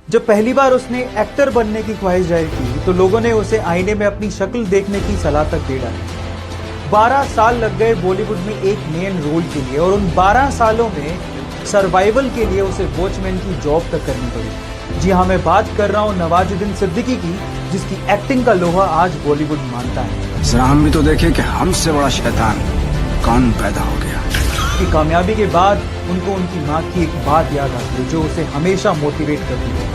जब पहली बार उसने एक्टर बनने की ख्वाहिश जाहिर की तो लोगों ने उसे आईने में अपनी शक्ल देखने की सलाह तक दे डाली। 12 साल लग गए बॉलीवुड में एक मेन रोल के लिए और उन 12 सालों में सर्वाइवल के लिए उसे वॉचमैन की जॉब तक करनी पड़ी। जी हाँ, मैं बात कर रहा हूँ नवाजुद्दीन सिद्दीकी की, जिसकी एक्टिंग का लोहा आज बॉलीवुड मानता है। जरा हम भी तो देखें कि हमसे बड़ा शैतान कौन पैदा हो गया। की कामयाबी के बाद उनको उनकी माँ की एक बात याद आती है जो उसे हमेशा मोटिवेट करती है।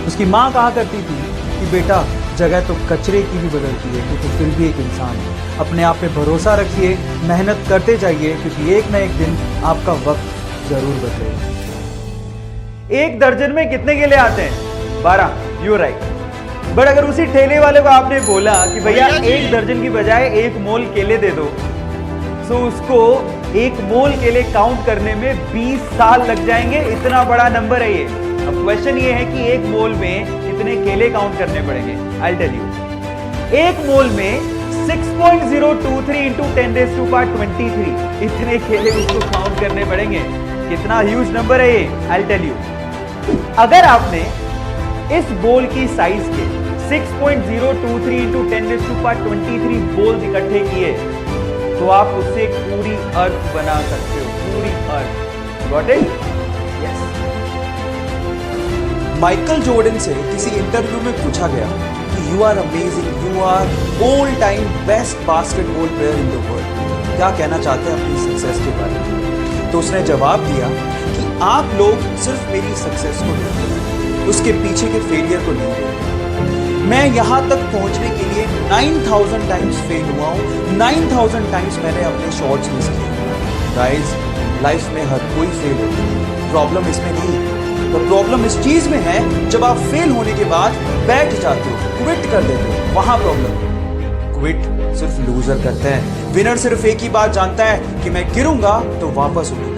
उसकी माँ कहा करती थी कि बेटा, जगह तो कचरे की भी बदलती है क्योंकि फिर भी एक इंसान है। अपने आप पे भरोसा रखिए, मेहनत करते जाइए क्योंकि एक ना एक दिन आपका वक्त जरूर बदलेगा। एक दर्जन में कितने केले आते हैं? 12। You right. बट अगर उसी ठेले वाले को आपने बोला कि भैया एक दर्जन की बजाय एक मोल केले दे दो, तो उसको एक मोल केले काउंट करने में 20 साल लग जाएंगे। इतना बड़ा नंबर है ये। अब क्वेश्चन ये है कि एक मोल में कितने केले काउंट करने पड़ेंगे। आई टेल यू, एक मोल में 6.023 इंटू 10⁻23 इतने केले उसको काउंट करने पड़ेंगे। कितना ह्यूज नंबर है ये। आई टेल यू, अगर आपने इस बोल की साइज के 6.023 इंटू 10⁻23 बोल्स इकट्ठे किए तो आप उससे एक पूरी अर्थ बना सकते हो। पूरी earth. Got it? Yes. Michael Jordan से किसी इंटरव्यू में पूछा गया कि you are amazing, you are all time best basketball player in the world, क्या कहना चाहते हैं अपनी सक्सेस के बारे में? तो उसने जवाब दिया कि आप लोग सिर्फ मेरी सक्सेस को देखते हैं, उसके पीछे के फेलियर को नहीं देखते। मैं यहां तक पहुंचने के लिए 9000 टाइम्स फेल हुआ हूं, 9000 टाइम्स मैंने अपने शॉट्स मिस किए। गाइस, लाइफ में हर कोई फेल होता है, प्रॉब्लम इसमें नहीं है। तो प्रॉब्लम इस चीज में है जब आप फेल होने के बाद बैठ जाते हो, क्विट कर देते हो, वहां प्रॉब्लम है। क्विट सिर्फ लूजर करते हैं। विनर सिर्फ एक ही बात जानता है कि मैं गिरूंगा तो वापस उठूंगा,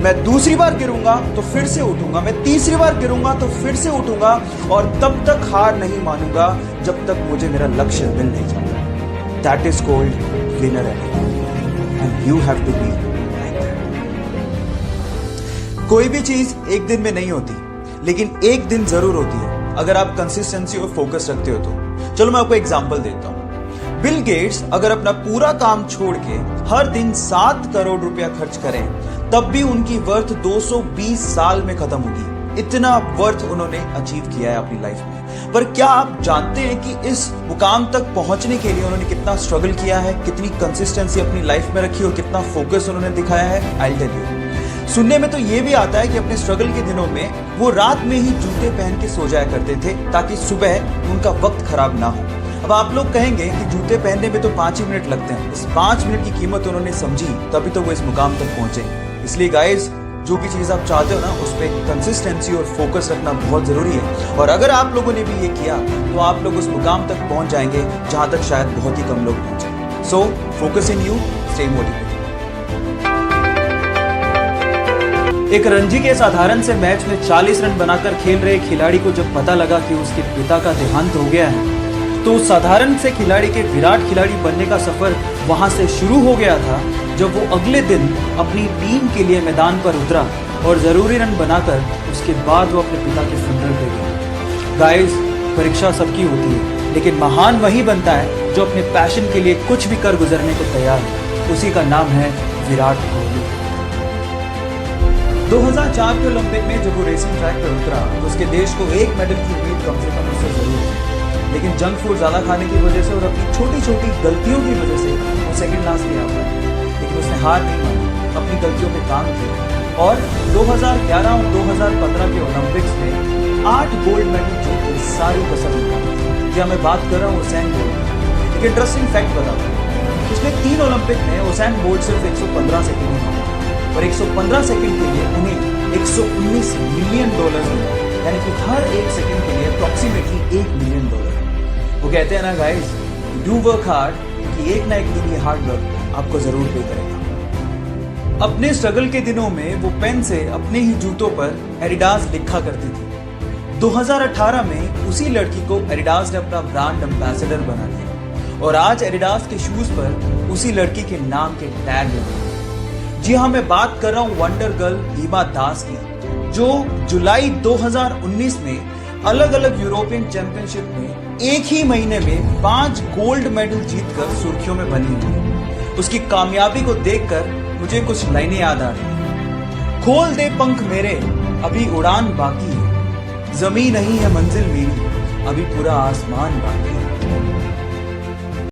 मैं दूसरी बार गिरूंगा तो फिर से उठूंगा, मैं तीसरी बार गिरूंगा तो फिर से उठूंगा और तब तक हार नहीं मानूंगा जब तक मुझे मेरा लक्ष्य मिल नहीं जाता। That is called winner and you have to be like that. कोई भी चीज एक दिन में नहीं होती, लेकिन एक दिन जरूर होती है अगर आप कंसिस्टेंसी और फोकस रखते हो तो। चलो मैं आपको एग्जांपल देता हूं। बिल गेट्स अगर अपना पूरा काम छोड़ के हर दिन 7 करोड़ रुपया खर्च करें तब भी उनकी वर्थ 220 साल में खत्म होगी। इतना वर्थ उन्होंने अचीव किया है अपनी लाइफ में। पर क्या आप जानते हैं कि इस मुकाम तक पहुंचने के लिए उन्होंने कितना स्ट्रगल किया है, कितनी कंसिस्टेंसी अपनी लाइफ में रखी और कितना फोकस उन्होंने दिखाया है? आई टेल यू, सुनने में तो ये भी आता है कि अपने स्ट्रगल के दिनों में वो रात में ही जूते पहन के सो जाया करते थे ताकि सुबह उनका वक्त खराब ना हो। अब आप लोग कहेंगे कि जूते पहनने में तो 5 ही मिनट लगते हैं। इस 5 मिनट की कीमत उन्होंने समझी, तभी तो वो इस मुकाम तक पहुंचे। इसलिए गाइस, जो भी चीज आप चाहते हो ना, उस पर कंसिस्टेंसी और फोकस रखना बहुत जरूरी है। और अगर आप लोगों ने भी ये किया तो आप लोग उस मुकाम तक पहुंच जाएंगे जहां तक शायद बहुत ही कम लोग पहुंचे। So focus in you, stay motivated. एक रणजी के साधारण से मैच में 40 रन बनाकर खेल रहे खिलाड़ी को जब पता लगा कि उसके पिता का देहांत हो गया है तो उस साधारण से खिलाड़ी के विराट खिलाड़ी बनने का सफर वहां से शुरू हो गया था जब वो अगले दिन अपनी टीम के लिए मैदान पर उतरा और जरूरी रन बनाकर उसके बाद वो अपने पिता के फुनरल पे गया। गाइस, परीक्षा सबकी होती है, लेकिन महान वही बनता है जो अपने पैशन के लिए कुछ भी कर गुजरने को तैयार है। उसी का नाम है विराट कोहली। 2004 के ओलंपिक में जब वो रेसिंग ट्रैक पर उतरा तो उसके देश को एक मेडल की उम्मीद कम से कम उससे जरूर थी, लेकिन जंक फूड ज्यादा खाने की वजह से और अपनी छोटी छोटी गलतियों की वजह से वो सेकंड लास्ट किया हुआ है। लेकिन उसने हार नहीं मानी, अपनी गलतियों पे काम किया और 2011 और 2015 के ओलंपिक्स में 8 गोल्ड मेडल जीत सारी कसर निकाली। जी मैं बात कर रहा हूँ उसैन बोल्ट। एक इंटरेस्टिंग फैक्ट बताता हूँ, पिछले 3 ओलंपिक में उसैन बोल्ट सिर्फ 115 सेकंड में और 115 सेकंड के लिए उन्हें $119 मिलियन मिले, यानी कि हर एक सेकंड के लिए अप्रॉक्सीमेटली $1 मिलियन। वो कहते हैं ना गाइस, डू वर्क हार्ड, कि एक ना एक दिन ये हार्ड वर्क आपको जरूर पे करेगा। अपने स्ट्रगल के दिनों में वो पेन से अपने ही जूतों पर एडिडास लिखा करती थी। 2018 में उसी लड़की को एडिडास ने अपना ब्रांड एम्बेसडर बना लिया और आज एडिडास के शूज पर उसी लड़की के नाम के टैग लगे। जी हाँ, मैं बात कर रहा हूँ वंडर गर्ल हिमा दास की, जो जुलाई 2019 में अलग अलग यूरोपियन चैंपियनशिप में एक ही महीने में 5 गोल्ड मेडल जीतकर सुर्खियों में बनी हुई है। उसकी कामयाबी को देखकर मुझे कुछ लाइनें याद आ रही। खोल दे पंख मेरे, अभी उड़ान बाकी है, जमीन नहीं है मंजिल मेरी, अभी पूरा आसमान बाकी है।